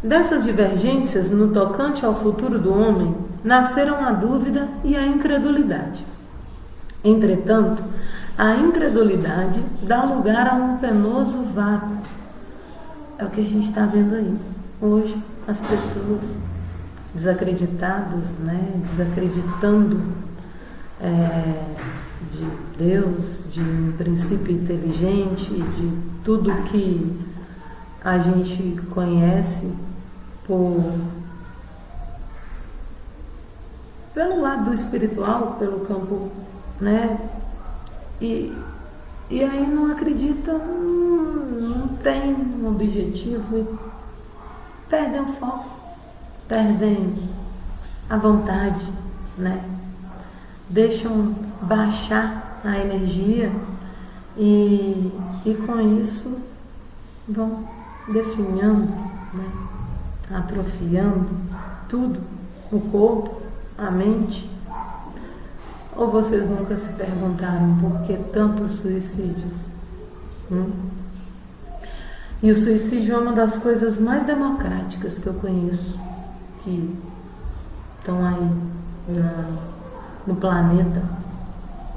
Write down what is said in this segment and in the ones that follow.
Dessas divergências no tocante ao futuro do homem, nasceram a dúvida e a incredulidade. Entretanto, a incredulidade dá lugar a um penoso vácuo. É o que a gente está vendo aí. Hoje, as pessoas desacreditadas, desacreditando de Deus, de um princípio inteligente, de tudo que a gente conhece pelo lado espiritual, pelo campo, e aí não acredita, não tem um objetivo e perdem o foco, perdem a vontade, deixam baixar a energia e com isso vão definhando, atrofiando tudo, o corpo, a mente. Ou vocês nunca se perguntaram por que tantos suicídios? E o suicídio é uma das coisas mais democráticas que eu conheço, que estão aí no planeta.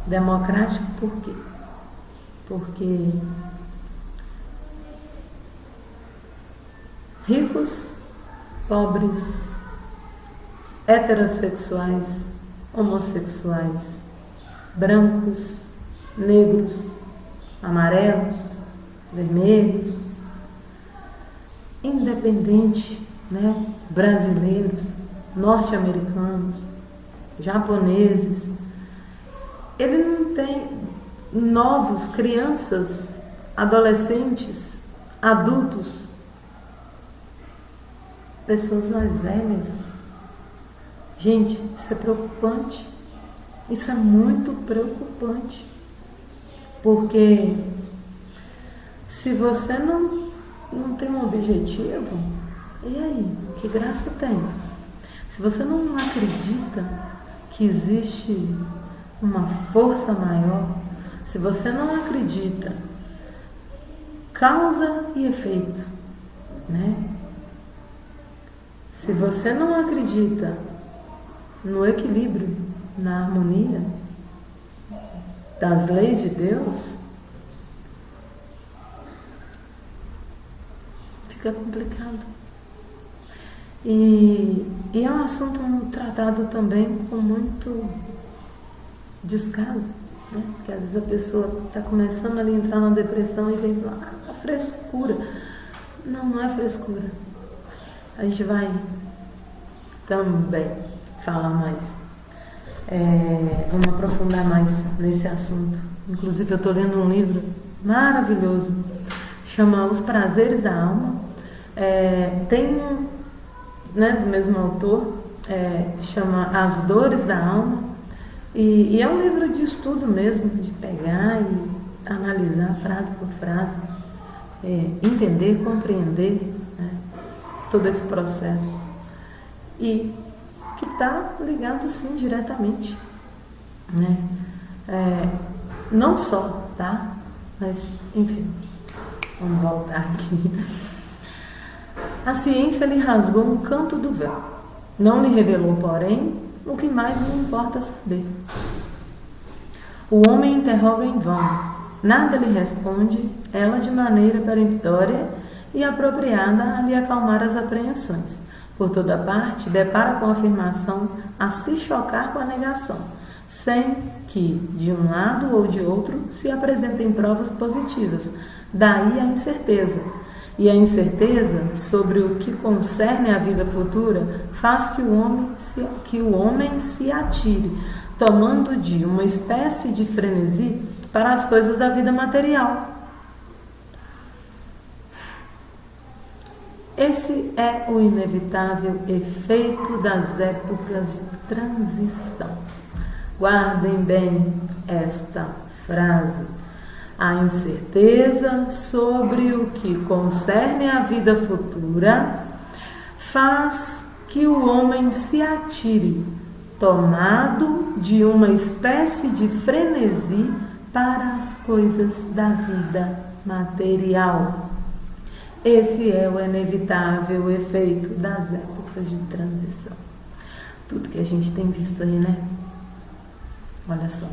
Democrático por quê? Porque ricos, pobres, heterossexuais, homossexuais, brancos, negros, amarelos, vermelhos, independente, brasileiros, norte-americanos, japoneses. Ele não tem novos, crianças, adolescentes, adultos, pessoas mais velhas. Gente, isso é preocupante. Isso é muito preocupante. Porque se você não tem um objetivo, e aí? Que graça tem? Se você não acredita que existe uma força maior, se você não acredita causa e efeito, se você não acredita no equilíbrio, na harmonia das leis de Deus, fica complicado. E é um assunto tratado também com muito descaso, porque às vezes a pessoa está começando ali a entrar na depressão e vem falar, a frescura. Não é frescura. A gente vai também falar mais. Vamos aprofundar mais nesse assunto. Inclusive eu estou lendo um livro maravilhoso, chama Os Prazeres da Alma. Tem do mesmo autor, chama As Dores da Alma, e é um livro de estudo mesmo, de pegar e analisar frase por frase, entender, compreender todo esse processo, e que está ligado sim diretamente, não só, tá? Mas enfim, vamos voltar aqui. A ciência lhe rasgou um canto do véu, não lhe revelou, porém, o que mais lhe importa saber. O homem interroga em vão, nada lhe responde, ela de maneira peremptória e apropriada a lhe acalmar as apreensões. Por toda parte, depara com a afirmação a se chocar com a negação, sem que, de um lado ou de outro, se apresentem provas positivas. Daí a incerteza. E a incerteza sobre o que concerne à vida futura faz que o homem se atire, tomando de uma espécie de frenesi para as coisas da vida material. Esse é o inevitável efeito das épocas de transição. Guardem bem esta frase. A incerteza sobre o que concerne à vida futura faz que o homem se atire, tomado de uma espécie de frenesi para as coisas da vida material. Esse é o inevitável efeito das épocas de transição. Tudo que a gente tem visto aí, né? Olha só.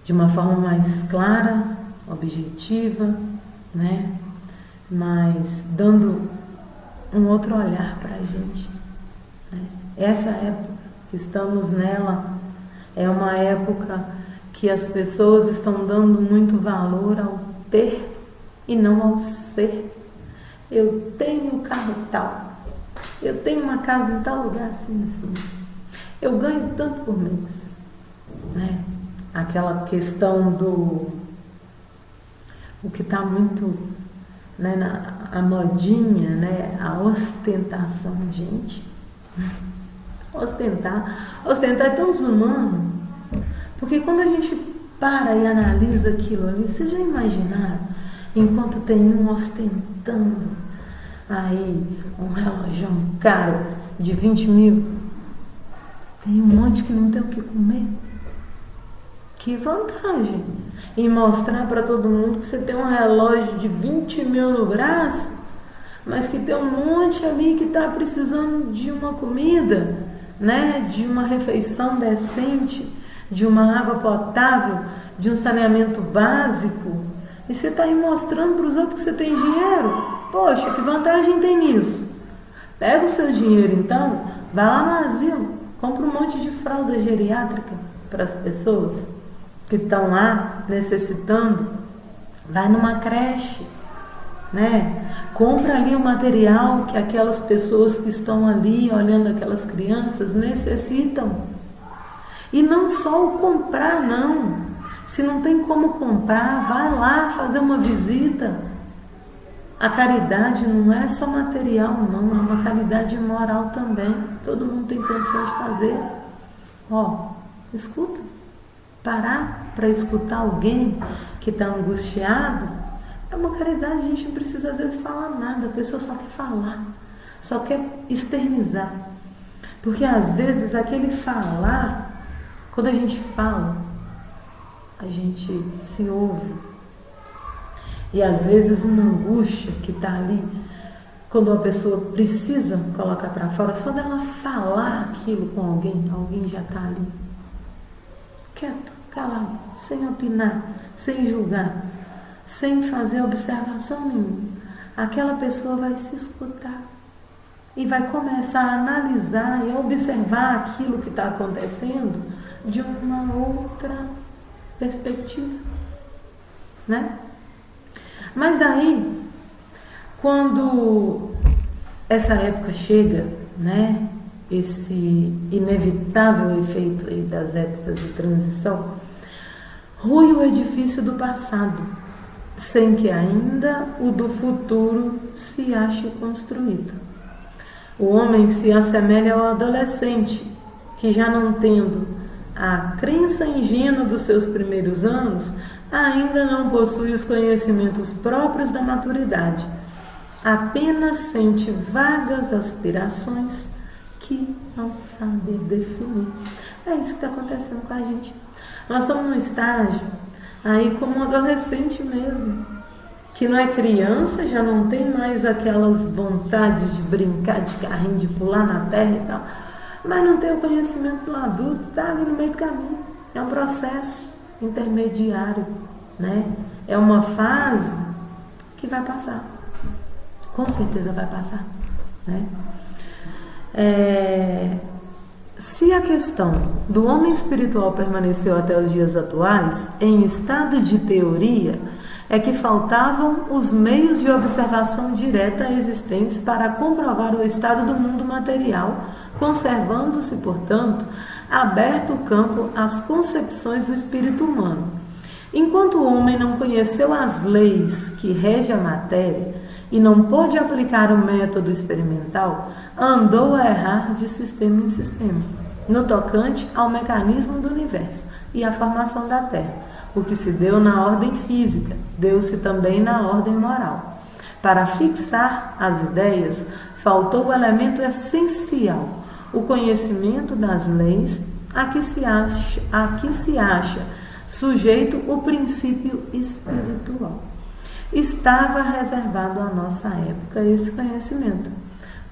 De uma forma mais clara, objetiva, né? Mas dando um outro olhar para a gente, né? Essa época que estamos nela é uma época que as pessoas estão dando muito valor ao ter e não ao ser. Eu tenho carro tal, eu tenho uma casa em tal lugar assim, eu ganho tanto por mês, né? Aquela questão do o que está muito, né, a modinha, né, a ostentação, gente. Ostentar é tão desumano, porque quando a gente para e analisa aquilo ali, vocês já imaginaram, enquanto tem um ostentando aí um relógio caro de 20 mil, tem um monte que não tem o que comer? Que vantagem em mostrar para todo mundo que você tem um relógio de 20 mil no braço, mas que tem um monte ali que está precisando de uma comida, né? De uma refeição decente, de uma água potável, de um saneamento básico, e você está aí mostrando para os outros que você tem dinheiro. Poxa, que vantagem tem nisso? Pega o seu dinheiro então, vai lá no asilo, compra um monte de fralda geriátrica para as pessoas que estão lá necessitando, vai numa creche, né? Compra ali o material que aquelas pessoas que estão ali olhando aquelas crianças necessitam. E não só o comprar, não. Se não tem como comprar, vai lá fazer uma visita. A caridade não é só material, não, é uma caridade moral também. Todo mundo tem condições de fazer. Ó, escuta. Parar para escutar alguém que está angustiado é uma caridade. A gente não precisa às vezes falar nada, a pessoa só quer falar, só quer externizar, porque às vezes aquele falar, quando a gente fala, a gente se ouve, e às vezes uma angústia que está ali, quando uma pessoa precisa colocar para fora, só dela falar aquilo com alguém, alguém já está ali quieto, calado, sem opinar, sem julgar, sem fazer observação nenhuma. Aquela pessoa vai se escutar e vai começar a analisar e a observar aquilo que está acontecendo de uma outra perspectiva, né? Mas daí, quando essa época chega, né? Esse inevitável efeito aí das épocas de transição, rui o edifício do passado, sem que ainda o do futuro se ache construído. O homem se assemelha ao adolescente, que já não tendo a crença ingênua dos seus primeiros anos, ainda não possui os conhecimentos próprios da maturidade, apenas sente vagas aspirações que não sabe definir. É isso que está acontecendo com a gente. Nós estamos num estágio aí como um adolescente mesmo, que não é criança, já não tem mais aquelas vontades de brincar de carrinho, de pular na terra e tal, mas não tem o conhecimento do adulto, está ali no meio do caminho. É um processo intermediário, né? É uma fase que vai passar, com certeza vai passar, né? Se a questão do homem espiritual permaneceu até os dias atuais em estado de teoria, é que faltavam os meios de observação direta existentes para comprovar o estado do mundo material, conservando-se, portanto, aberto o campo às concepções do espírito humano. Enquanto o homem não conheceu as leis que regem a matéria e não pôde aplicar o método experimental, andou a errar de sistema em sistema, no tocante ao mecanismo do universo e à formação da Terra. O que se deu na ordem física, deu-se também na ordem moral. Para fixar as ideias, faltou o elemento essencial, o conhecimento das leis a que se acha sujeito o princípio espiritual. estava reservado à nossa época esse conhecimento,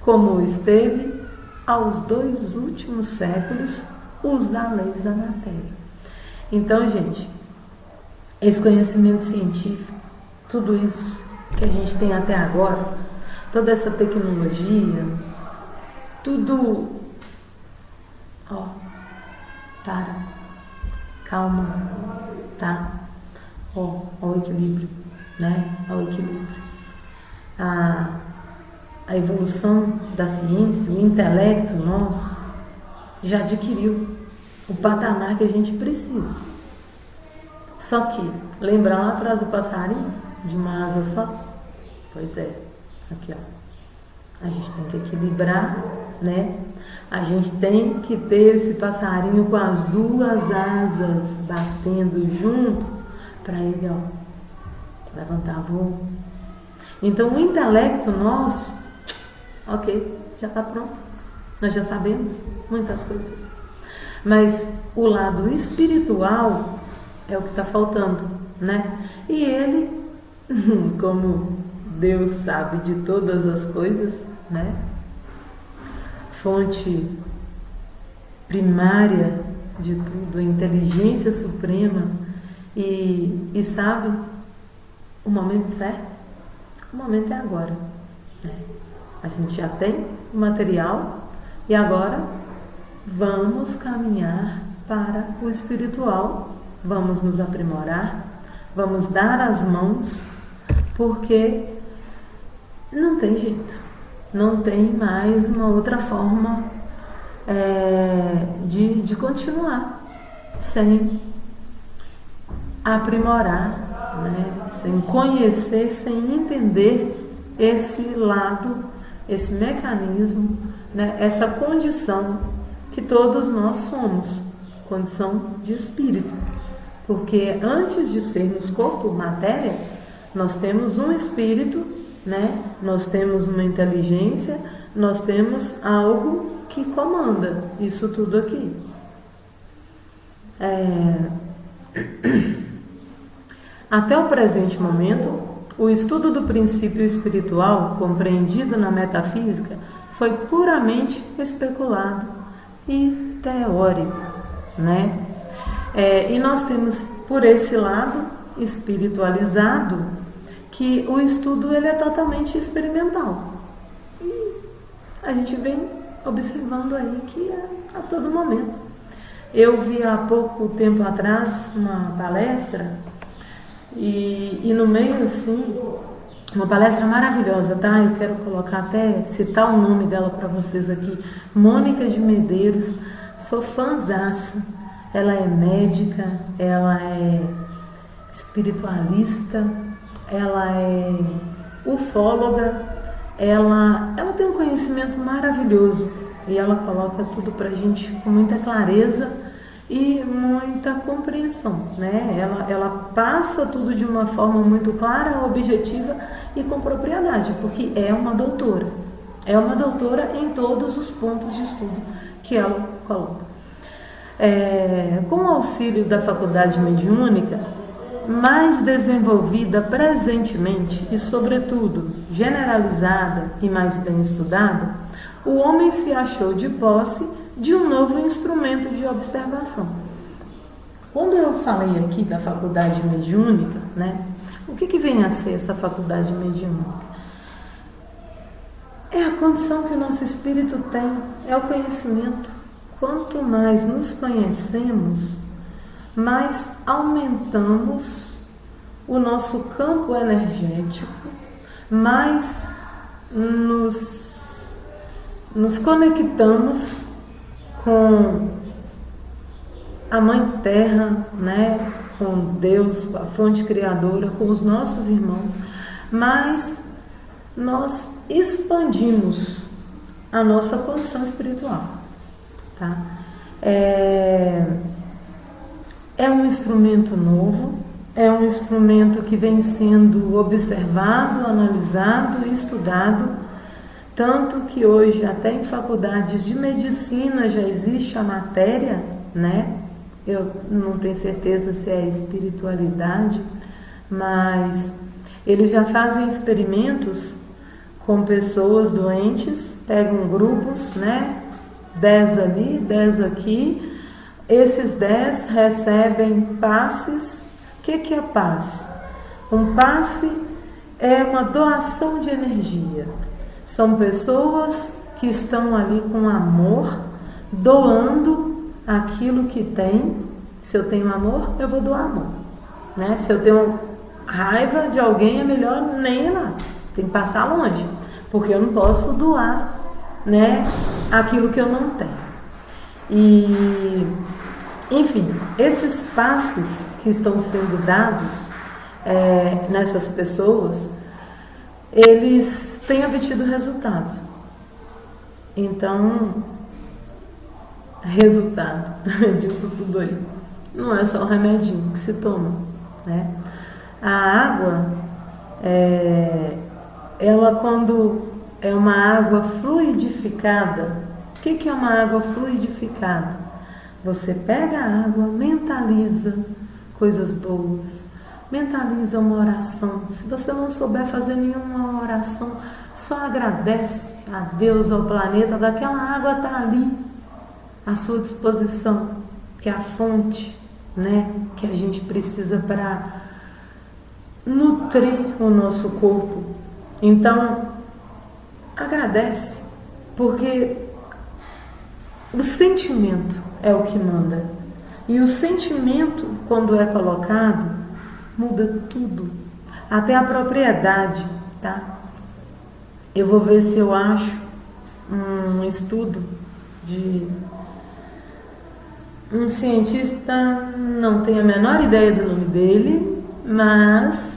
como esteve aos 2 últimos séculos os da leis da matéria. Então, gente, esse conhecimento científico, tudo isso que a gente tem até agora, toda essa tecnologia, tudo, calma, tá? Ao equilíbrio, né? Ao equilíbrio. A evolução da ciência, o intelecto nosso, já adquiriu o patamar que a gente precisa. Só que, lembrar lá atrás do passarinho, de uma asa só? Pois é, aqui ó. A gente tem que equilibrar, né? A gente tem que ter esse passarinho com as 2 asas batendo junto para ele, ó, levantar voo. Então o intelecto nosso, ok, já está pronto. Nós já sabemos muitas coisas. Mas o lado espiritual é o que está faltando, né? E ele, como Deus sabe de todas as coisas, né? Fonte primária de tudo, a inteligência suprema, e sabe o momento certo? O momento é agora, né? A gente já tem o material e agora vamos caminhar para o espiritual, vamos nos aprimorar, vamos dar as mãos, porque não tem jeito, não tem mais uma outra forma de continuar sem aprimorar, né? Sem conhecer, sem entender esse lado, esse mecanismo, né? Essa condição que todos nós somos, condição de espírito. Porque antes de sermos corpo, matéria, nós temos um espírito, né? Nós temos uma inteligência, nós temos algo que comanda isso tudo aqui. Até o presente momento, o estudo do princípio espiritual, compreendido na metafísica, foi puramente especulado e teórico, né? E nós temos, por esse lado espiritualizado, que o estudo ele é totalmente experimental. E a gente vem observando aí que a todo momento. Eu vi há pouco tempo atrás uma palestra e no meio assim, uma palestra maravilhosa, tá? Eu quero colocar até, citar o nome dela para vocês aqui, Mônica de Medeiros. Sou fãzaça. Ela é médica, ela é espiritualista, ela é ufóloga, ela tem um conhecimento maravilhoso e ela coloca tudo pra gente com muita clareza e muita compreensão, né? Ela passa tudo de uma forma muito clara, objetiva e com propriedade, porque é uma doutora em todos os pontos de estudo que ela coloca. Com o auxílio da faculdade mediúnica, mais desenvolvida presentemente e, sobretudo, generalizada e mais bem estudada, o homem se achou de posse de um novo instrumento de observação. Quando eu falei aqui da faculdade mediúnica, né, o que vem a ser essa faculdade mediúnica? É a condição que o nosso espírito tem, é o conhecimento. Quanto mais nos conhecemos, mais aumentamos o nosso campo energético, mais nos conectamos com a Mãe Terra, né? Com Deus, com a fonte criadora, com os nossos irmãos, mais nós expandimos a nossa condição espiritual. Tá? É um instrumento novo, é um instrumento que vem sendo observado, analisado e estudado, tanto que hoje até em faculdades de medicina já existe a matéria, né? Eu não tenho certeza se é espiritualidade, mas Eles já fazem experimentos com pessoas doentes, pegam grupos, né? 10 ali, 10 aqui. Esses 10 recebem passes. O que é passe? Um passe é uma doação de energia. São pessoas que estão ali com amor, doando aquilo que tem. Se eu tenho amor, eu vou doar amor, né? Se eu tenho raiva de alguém, é melhor nem ir lá, tem que passar longe, porque eu não posso doar, né, aquilo que eu não tenho. E, enfim, esses passes que estão sendo dados nessas pessoas, eles têm obtido resultado. Então, resultado disso tudo aí não é só o remedinho que se toma, né? A água, ela quando é uma água fluidificada, o que é uma água fluidificada? Você pega a água, mentaliza coisas boas, mentaliza uma oração. Se você não souber fazer nenhuma oração, só agradece a Deus, ao planeta, daquela água está ali à sua disposição, que é a fonte, né, que a gente precisa para nutrir o nosso corpo. Então, agradece, porque o sentimento é o que manda. E o sentimento, quando é colocado, muda tudo, até a propriedade, tá? Eu vou ver se eu acho um estudo de um cientista, não tenho a menor ideia do nome dele, mas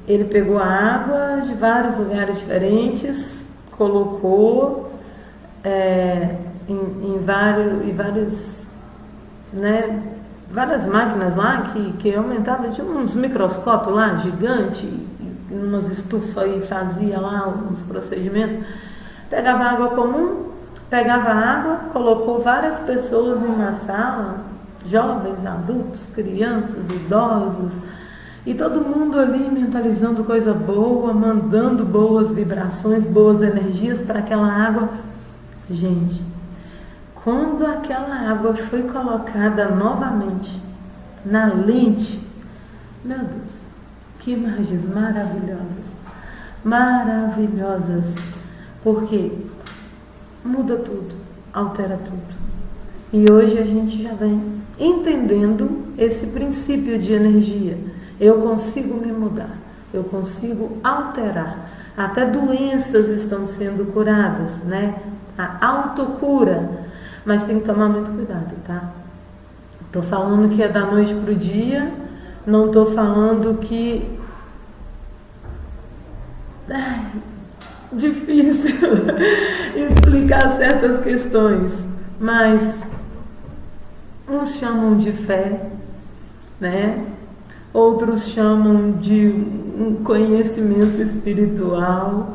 ele pegou a água de vários lugares diferentes, colocou em vários, né, várias máquinas lá que aumentavam, tinha uns microscópios lá, gigante, umas estufas e fazia lá uns procedimentos. Pegava água comum, pegava água, colocou várias pessoas em uma sala, jovens, adultos, crianças, idosos, e todo mundo ali mentalizando coisa boa, mandando boas vibrações, boas energias para aquela água. Gente, quando aquela água foi colocada novamente na lente, meu Deus, que imagens maravilhosas, maravilhosas, porque muda tudo, altera tudo. E hoje a gente já vem entendendo esse princípio de energia. Eu consigo me mudar, eu consigo alterar. Até doenças estão sendo curadas, né? A autocura. Mas tem que tomar muito cuidado, tá? Estou falando que é da noite para o dia, não estou falando que... difícil explicar certas questões, mas uns chamam de fé, né? Outros chamam de um conhecimento espiritual,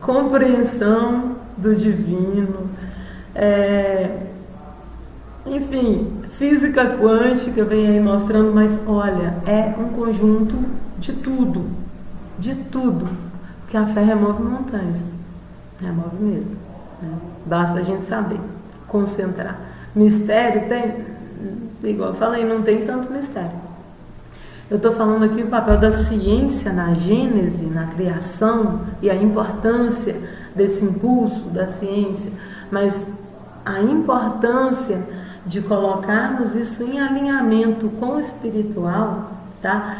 compreensão do divino, enfim, física quântica vem aí mostrando, mas olha, é um conjunto de tudo, porque a fé remove montanhas, remove mesmo, né? Basta a gente saber, concentrar. Mistério tem... Igual eu falei, não tem tanto mistério. Eu estou falando aqui do papel da ciência na gênese, na criação e a importância desse impulso da ciência, mas a importância de colocarmos isso em alinhamento com o espiritual, tá?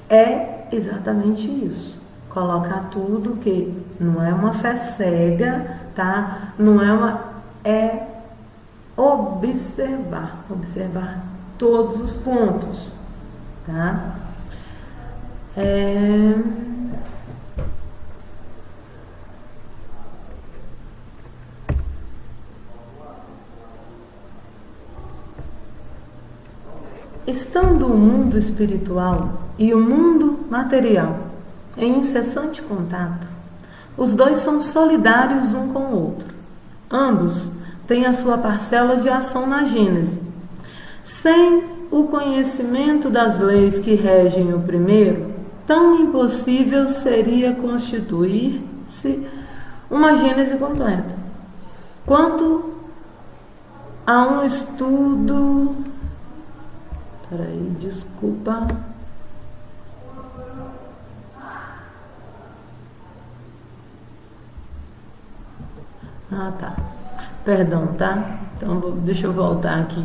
É exatamente isso. Colocar tudo que não é uma fé cega, tá? Não é uma... observar todos os pontos, tá? Estando o mundo espiritual e o mundo material em incessante contato, os dois são solidários um com o outro. Ambos têm a sua parcela de ação na gênese. Sem o conhecimento das leis que regem o primeiro, tão impossível seria constituir-se uma gênese completa. Quanto a um estudo... Peraí, desculpa. Ah, tá. Perdão, tá? Então, deixa eu voltar aqui.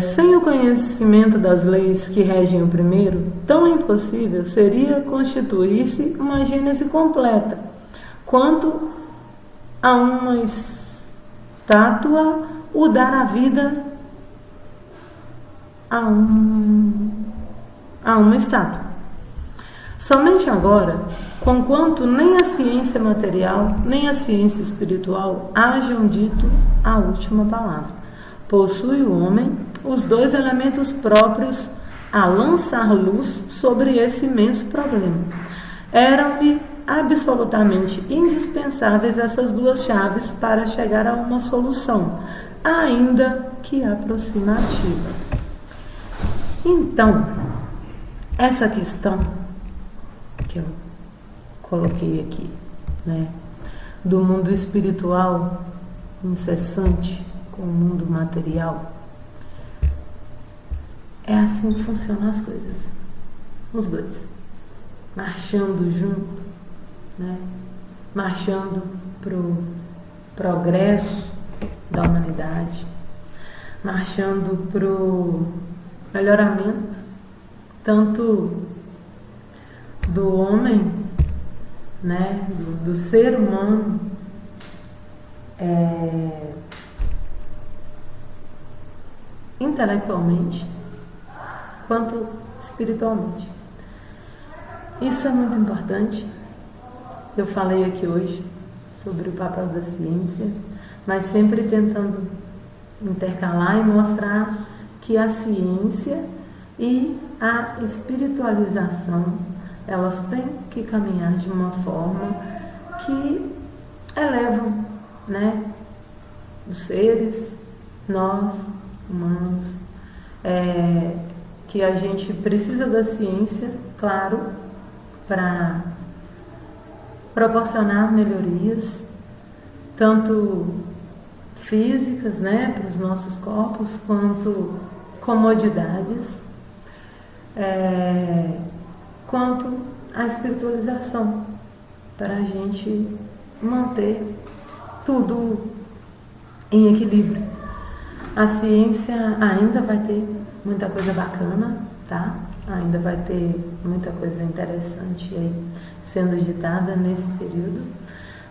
Sem o conhecimento das leis que regem o primeiro, tão impossível seria constituir-se uma gênese completa, quanto a uma estátua o dar a vida a uma estátua. Somente agora, conquanto nem a ciência material, nem a ciência espiritual hajam dito a última palavra, possui o homem os dois elementos próprios a lançar luz sobre esse imenso problema. Eram-lhe absolutamente indispensáveis essas duas chaves para chegar a uma solução, ainda que aproximativa. Então, essa questão que eu coloquei aqui, né, do mundo espiritual incessante com o mundo material, é assim que funcionam as coisas, os dois, marchando junto, né, marchando para o progresso da humanidade, marchando para o melhoramento tanto do homem, né, do ser humano, intelectualmente, quanto espiritualmente. Isso é muito importante. Eu falei aqui hoje sobre o papel da ciência, mas sempre tentando intercalar e mostrar que a ciência e a espiritualização, elas têm que caminhar de uma forma que elevam, né, os seres, nós, humanos, que a gente precisa da ciência, claro, para proporcionar melhorias, tanto físicas, né, para os nossos corpos, quanto comodidades, quanto a espiritualização, para a gente manter tudo em equilíbrio. A ciência ainda vai ter muita coisa bacana, tá? Ainda vai ter muita coisa interessante aí sendo ditada nesse período,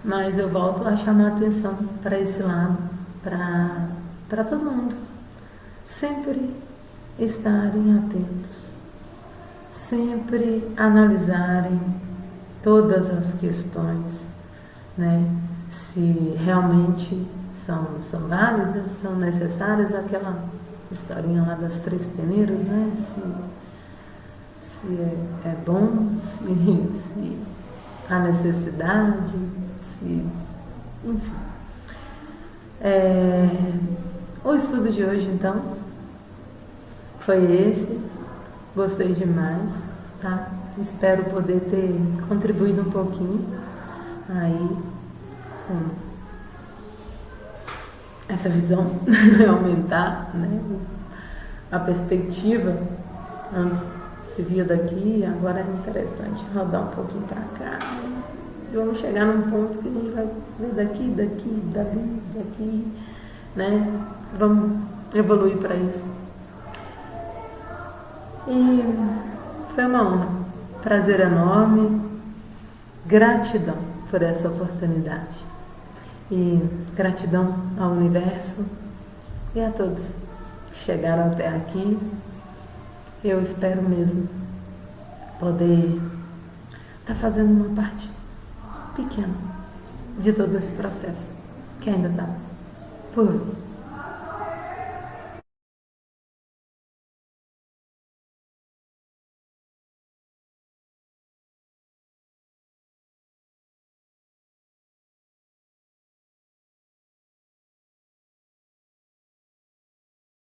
mas eu volto a chamar a atenção para esse lado, para todo mundo sempre estarem atentos, sempre analisarem todas as questões, né? Se realmente são válidas, são necessárias, aquela historinha lá das 3 peneiras, né? Se é bom, se há necessidade, enfim. O estudo de hoje, então, foi esse. Gostei demais, tá? Espero poder ter contribuído um pouquinho aí com essa visão, aumentar, né, a perspectiva. Antes se via daqui, agora é interessante rodar um pouquinho para cá. E vamos chegar num ponto que a gente vai ver daqui, daqui, né? Vamos evoluir para isso. E foi uma honra, prazer enorme, gratidão por essa oportunidade. E gratidão ao universo e a todos que chegaram até aqui. Eu espero mesmo poder estar fazendo uma parte pequena de todo esse processo que ainda está por vir.